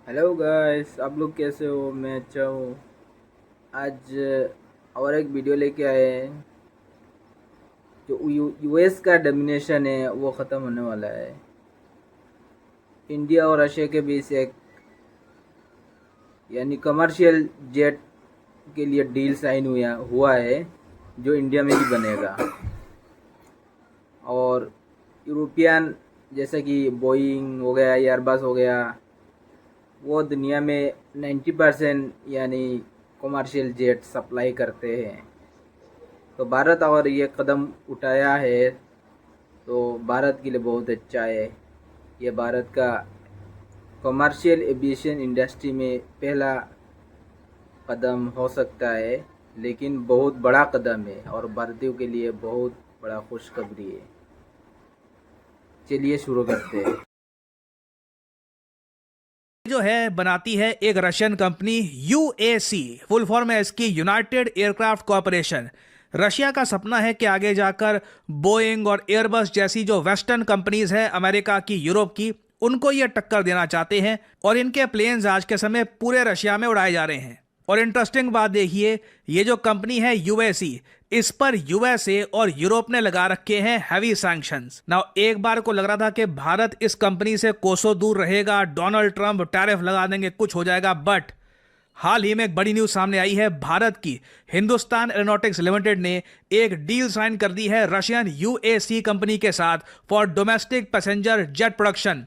Hello guys, आप लोग कैसे हो? मैं अच्छा हूँ। आज और एक वीडियो लेके आए हैं। जो यूएस का डोमिनेशन है वो ख़त्म होने वाला है। इंडिया और रशिया के बीच एक यानी कमर्शियल जेट के लिए डील साइन हुआ है, जो इंडिया में ही बनेगा। और यूरोपियन जैसे कि बोइंग हो गया, एयरबस हो गया, वो दुनिया में 90% यानी कमर्शियल जेट सप्लाई करते हैं। तो भारत और ये कदम उठाया है तो भारत के लिए बहुत अच्छा है। ये भारत का कमर्शियल एविएशन इंडस्ट्री में पहला कदम हो सकता है, लेकिन बहुत बड़ा कदम है और भारतीयों के लिए बहुत बड़ा खुशखबरी है। चलिए शुरू करते हैं। जो है बनाती है एक Russian company UAC. Full form है इसकी यूनाइटेड एयरक्राफ्ट कॉरपोरेशन। रशिया का सपना है कि आगे जाकर बोइंग और एयरबस जैसी जो वेस्टर्न कंपनीज हैं अमेरिका की, यूरोप की, उनको ये टक्कर देना चाहते हैं और इनके प्लेन्स आज के समय पूरे रशिया में उड़ाए जा रहे हैं। और इंटरेस्टिंग बात देखिए, ये जो कंपनी है यूएसई, इस पर यूएसए और यूरोप ने लगा रखे हैं हैवी सैंक्शंस। नाउ एक बार को लग रहा था कि भारत इस कंपनी से कोसों दूर रहेगा, डोनाल्ड ट्रंप टैरिफ लगा देंगे, कुछ हो जाएगा। बट हाल ही में एक बड़ी न्यूज सामने आई है। भारत की हिंदुस्तान एरोनॉटिक्स लिमिटेड ने एक डील साइन कर दी है रशियन यूएसी कंपनी के साथ for domestic passenger jet production.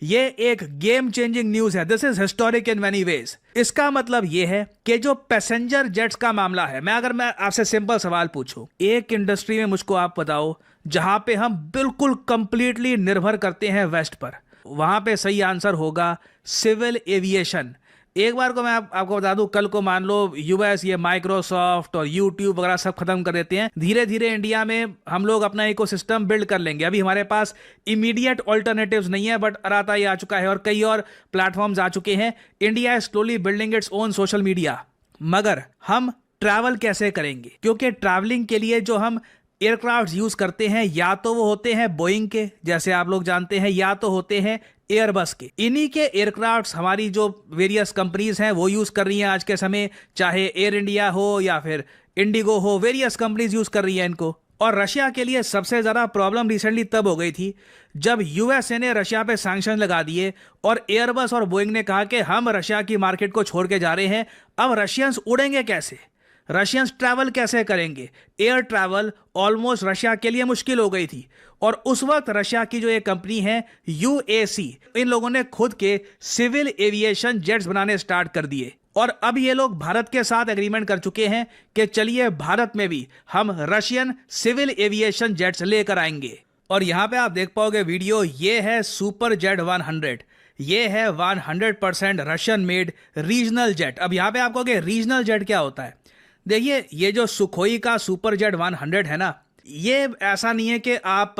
ये एक गेम चेंजिंग न्यूज है। This is historic in many ways. इसका मतलब ये है कि जो पैसेंजर जेट्स का मामला है, मैं आपसे सिंपल सवाल पूछूं, एक इंडस्ट्री में मुझको आप बताओ जहां पे हम बिल्कुल कंप्लीटली निर्भर करते हैं वेस्ट पर, वहां पे सही आंसर होगा सिविल एविएशन। एक बार को मैं आपको बता दूं, कल को मान लो यूएस ये माइक्रोसॉफ्ट और यूट्यूब वगैरह सब खत्म कर देते हैं, धीरे धीरे इंडिया में हम लोग अपना इकोसिस्टम बिल्ड कर लेंगे। अभी हमारे पास इमीडिएट ऑल्टरनेटिव्स नहीं है, बट अराता ये आ चुका है और कई और प्लेटफॉर्म्स आ चुके हैं। India is slowly building its own social media. मगर हम ट्रैवल कैसे करेंगे? क्योंकि ट्रैवलिंग के लिए जो हम एयरक्राफ्ट यूज करते हैं, या तो वो होते हैं बोइंग के, जैसे आप लोग जानते हैं, या तो होते हैं एयरबस के। इन्हीं के एयरक्राफ्ट हमारी जो वेरियस कंपनीज हैं वो यूज कर रही हैं आज के समय, चाहे एयर इंडिया हो या फिर इंडिगो हो, वेरियस कंपनीज यूज कर रही हैं इनको। और रशिया के लिए सबसे ज्यादा प्रॉब्लम रिसेंटली तब हो गई थी जब यूएसए ने रशिया पे सैंक्शन लगा दिए और एयरबस और बोइंग ने कहा कि हम रशिया की मार्केट को छोड़ के जा रहे हैं। अब रशियंस उड़ेंगे कैसे? रशियंस ट्रैवल कैसे करेंगे? एयर ट्रैवल ऑलमोस्ट रशिया के लिए मुश्किल हो गई थी। और उस वक्त रशिया की जो एक कंपनी है यूएसी, इन लोगों ने खुद के सिविल एविएशन जेट्स बनाने स्टार्ट कर दिए। और अब ये लोग भारत के साथ एग्रीमेंट कर चुके हैं कि चलिए भारत में भी हम रशियन सिविल एविएशन जेट्स लेकर आएंगे। और यहां पे आप देख पाओगे वीडियो, ये है सुपर जेट 100। ये है 100% रशियन मेड रीजनल जेट। अब यहां पे आप कहोगे रीजनल जेट क्या होता है? देखिए, ये जो सुखोई का सुपर जेट 100 है ना, ये ऐसा नहीं है कि आप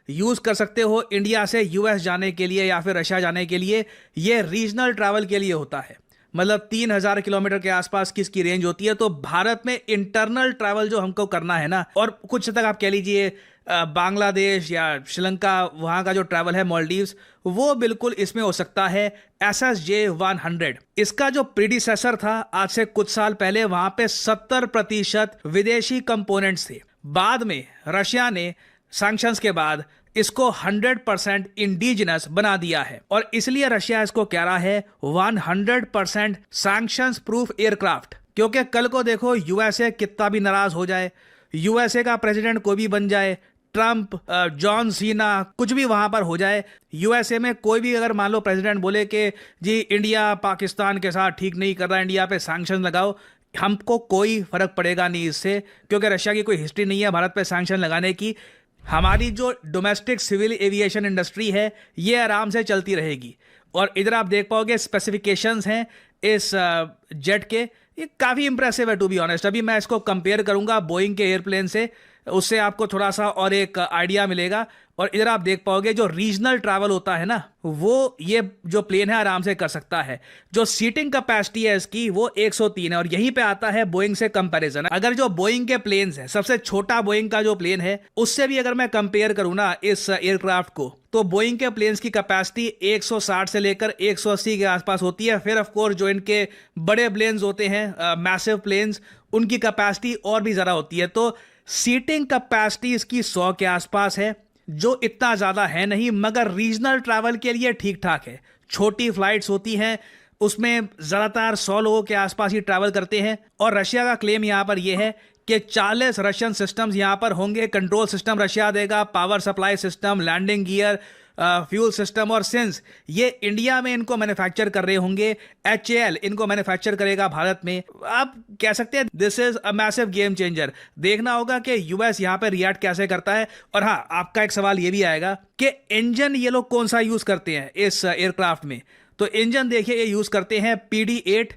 यूज कर सकते हो इंडिया से यूएस जाने के लिए या फिर रशिया जाने के लिए। ये रीजनल ट्रैवल के लिए होता है। मतलब 3,000 किलोमीटर के आसपास की इसकी रेंज होती है। तो भारत में इंटरनल ट्रैवल जो हमको करना है ना, और कुछ तक आप कह लीजिए बांग्लादेश या श्रीलंका, वहां का जो ट्रैवल है, मालदीव्स, वो बिल्कुल इसमें हो सकता है। SSJ-100 इसका जो प्रीडिसेसर था आज से कुछ साल पहले, वहां पे 70% विदेशी कंपोनेंट्स थे। बाद में रशिया ने सैंक्शंस के बाद इसको 100% इंडिजिनस बना दिया है और इसलिए रशिया इसको कह रहा है 100% सैंक्शंस प्रूफ एयरक्राफ्ट। क्योंकि कल को देखो, यूएसए कितना भी नाराज हो जाए, यूएसए का प्रेसिडेंट कोई भी बन जाए, ट्रंप, जॉन सीना, कुछ भी वहां पर हो जाए, यूएसए में कोई भी अगर मान लो प्रेसिडेंट बोले कि जी इंडिया पाकिस्तान के साथ ठीक नहीं कर रहा, इंडिया पे सैंक्शन लगाओ, हमको कोई फर्क पड़ेगा नहीं इससे। क्योंकि रशिया की कोई हिस्ट्री नहीं है भारत पे सैंक्शन लगाने की। हमारी जो डोमेस्टिक सिविल एविएशन इंडस्ट्री है ये आराम से चलती रहेगी। और इधर आप देख पाओगे स्पेसिफिकेशंस हैं इस जेट के, ये काफ़ी इंप्रेसिव है टू बी ऑनेस्ट। अभी मैं इसको कंपेयर करूंगा बोइंग के एयरप्लेन से। उससे आपको थोड़ा सा और एक आइडिया मिलेगा। और इधर आप देख पाओगे जो रीजनल ट्रैवल होता है ना, वो ये जो प्लेन है आराम से कर सकता है। जो सीटिंग कैपेसिटी है इसकी वो 103 है, और यहीं पे आता है बोइंग से कंपैरिजन। अगर जो बोइंग के प्लेन्स हैं, सबसे छोटा बोइंग का जो प्लेन है उससे भी अगर मैं कंपेयर करूँ ना इस एयरक्राफ्ट को, तो बोइंग के प्लेन्स की कैपेसिटी 160 से लेकर 180 के आसपास होती है। फिर ऑफ कोर्स जो इनके बड़े प्लेन्स होते हैं, मैसिव प्लेन्स, उनकी कैपेसिटी और भी ज़्यादा होती है। तो सीटिंग कैपेसिटी इसकी 100 के आसपास है, जो इतना ज़्यादा है नहीं, मगर रीजनल ट्रैवल के लिए ठीक ठाक है। छोटी फ्लाइट्स होती हैं, उसमें ज़्यादातर 100 लोगों के आसपास ही ट्रैवल करते हैं। और रशिया का क्लेम यहाँ पर यह है कि 40 रशियन सिस्टम्स यहाँ पर होंगे। कंट्रोल सिस्टम रशिया देगा, power supply system, landing gear, fuel system. और सिंस ये इंडिया में इनको मैन्युफैक्चर कर रहे होंगे, HAL इनको मैन्युफैक्चर करेगा भारत में, आप कह सकते हैं this is a massive game changer. देखना होगा कि यूएस यहाँ पे रिएक्ट कैसे करता है। और हाँ, आपका एक सवाल ये भी आएगा कि इंजन ये लोग कौन सा यूज करते हैं इस एयरक्राफ्ट में। तो इंजन देखिए, ये यूज करते हैं PD-8।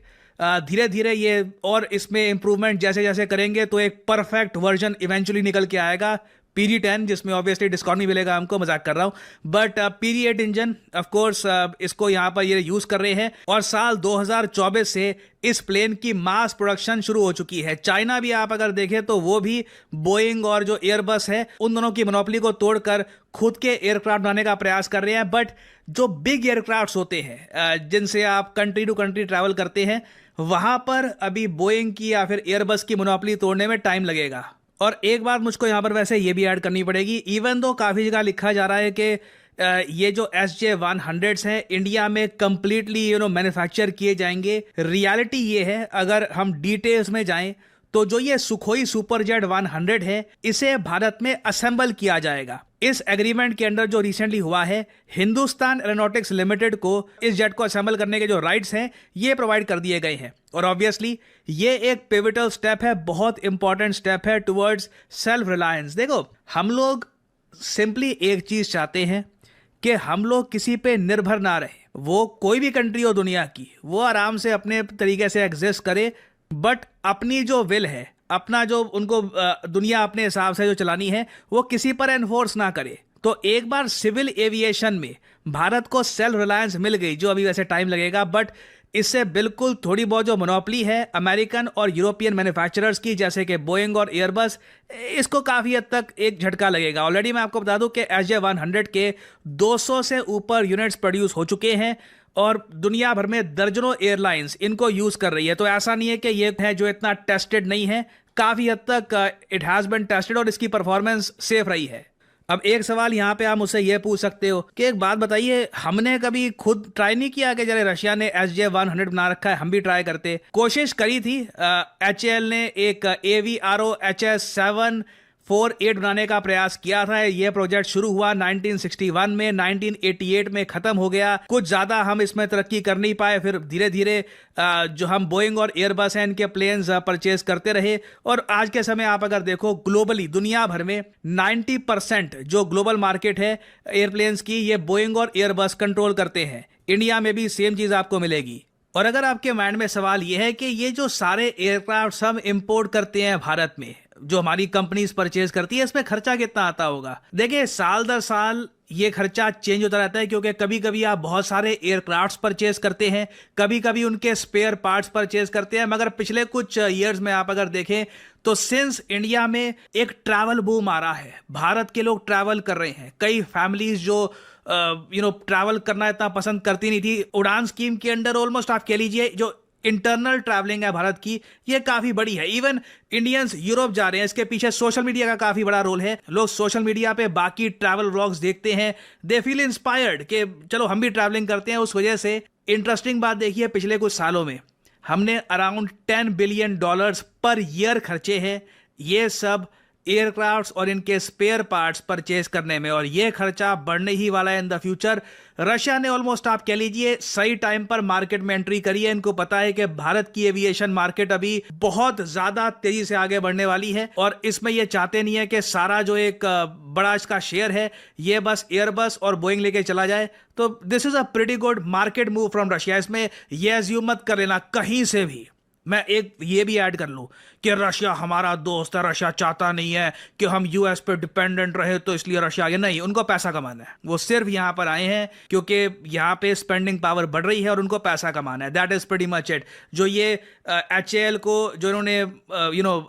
धीरे धीरे ये और इसमें इंप्रूवमेंट जैसे जैसे करेंगे तो एक परफेक्ट वर्जन इवेंचुअली निकल के आएगा, PD-10, जिसमें ऑब्वियसली डिस्काउंट भी मिलेगा हमको, मजाक कर रहा हूं। But PD-8 engine of course इसको यहां पर ये यूज कर रहे हैं। और साल 2024 से इस प्लेन की मास प्रोडक्शन शुरू हो चुकी है। चाइना भी आप अगर देखें तो वो भी बोइंग और जो एयरबस है उन दोनों की मोनोपोली को तोड़कर खुद के एयरक्राफ्ट बनाने का प्रयास कर रहे हैं। बट जो बिग एयरक्राफ्ट होते हैं जिनसे आप कंट्री टू कंट्री ट्रैवल करते हैं, वहां पर अभी बोइंग की या फिर एयरबस की मोनोपोली तोड़ने में टाइम लगेगा। और एक बात मुझको यहां पर वैसे ये भी ऐड करनी पड़ेगी, इवन दो काफ़ी जगह लिखा जा रहा है कि ये जो SJ-100s हैं इंडिया में कंप्लीटली मैन्युफैक्चर किए जाएंगे। रियलिटी ये है, अगर हम डिटेल्स में जाएं तो जो ये सुखोई सुपरजेट 100 है, इसे भारत में असेंबल किया जाएगा। इस एग्रीमेंट के अंडर जो रिसेंटली हुआ है, हिंदुस्तान एरोनॉटिक्स लिमिटेड को इस जेट को असेंबल करने के जो राइट्स हैं ये प्रोवाइड कर दिए गए हैं। और ऑब्वियसली ये एक पिवटल स्टेप है, बहुत इंपॉर्टेंट स्टेप है टुवर्ड्स सेल्फ रिलायंस। देखो, हम लोग सिंपली एक चीज चाहते हैं कि हम लोग किसी पे निर्भर ना रहे। वो कोई भी कंट्री हो दुनिया की, वो आराम से अपने तरीके से एग्जिस्ट करे, बट अपनी जो विल है, अपना जो उनको दुनिया अपने हिसाब से जो चलानी है, वो किसी पर एनफोर्स ना करे। तो एक बार सिविल एविएशन में भारत को सेल्फ रिलायंस मिल गई, जो अभी वैसे टाइम लगेगा, बट इससे बिल्कुल थोड़ी बहुत जो मोनोपोली है अमेरिकन और यूरोपियन मैन्युफैक्चरर्स की, जैसे कि बोइंग और एयरबस, इसको काफ़ी हद तक एक झटका लगेगा। ऑलरेडी मैं आपको बता दूं कि SJ-100 के 200 से ऊपर यूनिट्स प्रोड्यूस हो चुके हैं और दुनिया भर में दर्जनों एयरलाइंस इनको यूज़ कर रही है। तो ऐसा नहीं है कि ये है जो इतना टेस्टेड नहीं है, काफ़ी हद तक इट हैज़ बिन टेस्टेड और इसकी परफॉर्मेंस सेफ रही है। अब एक सवाल यहाँ पे आप मुझसे ये पूछ सकते हो कि एक बात बताइए, हमने कभी खुद ट्राई नहीं किया कि जैसे रशिया ने SJ-100 बना रखा है, हम भी ट्राई करते? कोशिश करी थी। HAL ने एक AVRO HS748 बनाने का प्रयास किया था। यह प्रोजेक्ट शुरू हुआ 1961 में, 1988 में खत्म हो गया। कुछ ज़्यादा हम इसमें तरक्की कर नहीं पाए। फिर धीरे धीरे जो हम बोइंग और एयरबस हैं इनके प्लेन्स परचेज करते रहे। और आज के समय आप अगर देखो, ग्लोबली दुनिया भर में 90% जो ग्लोबल मार्केट है एयरप्लेन्स की, ये बोइंग और एयरबस कंट्रोल करते हैं। इंडिया में भी सेम चीज़ आपको मिलेगी। और अगर आपके माइंड में सवाल यह है कि ये जो सारे एयरक्राफ्ट हम इंपोर्ट करते हैं भारत में, जो हमारी कंपनीज परचेज करती है, इसमें खर्चा कितना आता होगा? देखिए, साल दर साल ये खर्चा चेंज होता रहता है, क्योंकि कभी कभी आप बहुत सारे एयरक्राफ्ट्स परचेज करते हैं, कभी कभी उनके स्पेयर पार्ट्स परचेज करते हैं। मगर पिछले कुछ ईयर्स में आप अगर देखें तो सिंस इंडिया में एक ट्रैवल बूम आ रहा है, भारत के लोग ट्रैवल कर रहे हैं। कई फैमिलीज जो ट्रैवल करना इतना पसंद करती नहीं थी, उड़ान स्कीम के अंडर ऑलमोस्ट आप कह लीजिए जो इंटरनल ट्रैवलिंग है भारत की, ये काफ़ी बड़ी है। इवन इंडियंस यूरोप जा रहे हैं, इसके पीछे सोशल मीडिया का काफ़ी बड़ा रोल है। लोग सोशल मीडिया पे बाकी ट्रैवल व्लॉग्स देखते हैं, दे फील इंस्पायर्ड कि चलो हम भी ट्रैवलिंग करते हैं। उस वजह से इंटरेस्टिंग बात देखिए, पिछले कुछ सालों में हमने अराउंड $10 बिलियन पर ईयर खर्चे हैं ये सब एयरक्राफ्ट्स और इनके स्पेयर पार्ट्स परचेज करने में, और ये खर्चा बढ़ने ही वाला है इन द फ्यूचर। रशिया ने ऑलमोस्ट आप कह लीजिए सही टाइम पर मार्केट में एंट्री करी है। इनको पता है कि भारत की एविएशन मार्केट अभी बहुत ज्यादा तेजी से आगे बढ़ने वाली है, और इसमें ये चाहते नहीं है कि सारा जो एक बड़ा इसका शेयर है ये बस एयरबस और बोइंग लेके चला जाए। तो this is a pretty good market move from Russia. इसमें यह एज्यूम मत कर लेना कहीं से भी मैं एक ये भी ऐड कर लूं कि रशिया हमारा दोस्त है, रशिया चाहता नहीं है कि हम यूएस पे डिपेंडेंट रहे, तो इसलिए रशिया आगे नहीं, उनको पैसा कमाना है। वो सिर्फ यहां पर आए हैं क्योंकि यहां पे स्पेंडिंग पावर बढ़ रही है और उनको पैसा कमाना है। That is pretty much it. जो ये HAL को जो इन्होंने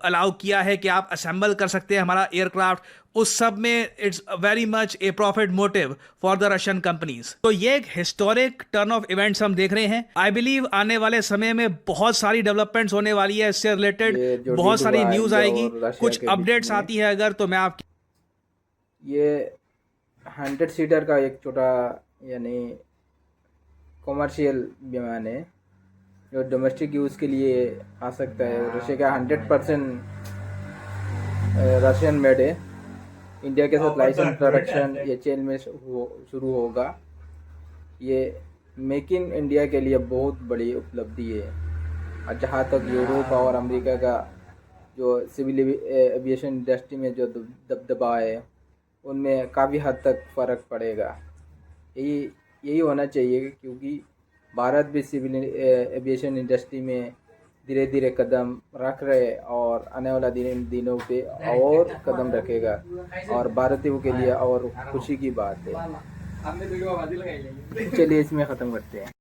अलाउ किया है कि आप असेंबल कर सकते हैं हमारा एयरक्राफ्ट, उस सब में it's very much A profit motive for the Russian companies. तो ये एक हिस्टोरिक टर्न ऑफ इवेंट्स हम देख रहे हैं। आई बिलीव आने वाले समय में बहुत सारी डेवलपमेंट्स होने वाली है इससे ये रिलेटेड, जो बहुत डील सारी हुआ न्यूज इंडिया आएगी, और रशिया कुछ के बीच अपडेट्स में, आती है अगर, तो मैं आप ये 100 सीटर का एक छोटा यानी कॉमर्शियल विमान है जो डोमेस्टिक यूज़ के लिए आ सकता है। रशिया का 100% रशियन मेड है। इंडिया के साथ लाइसेंस प्रोडक्शन ये चेन में शुरू होगा। ये मेक इन इंडिया के लिए बहुत बड़ी उपलब्धि है। और जहाँ तक यूरोप और अमेरिका का जो सिविल एविएशन इंडस्ट्री में जो दबदबा है, उनमें काफ़ी हद तक फ़र्क पड़ेगा। यही होना चाहिए, क्योंकि भारत भी सिविल एविएशन इंडस्ट्री में धीरे धीरे कदम रख रहे और आने वाला दिनों पे और कदम रखेगा, और भारतीयों के लिए और खुशी की बात है। चलिए इसमें ख़त्म करते हैं।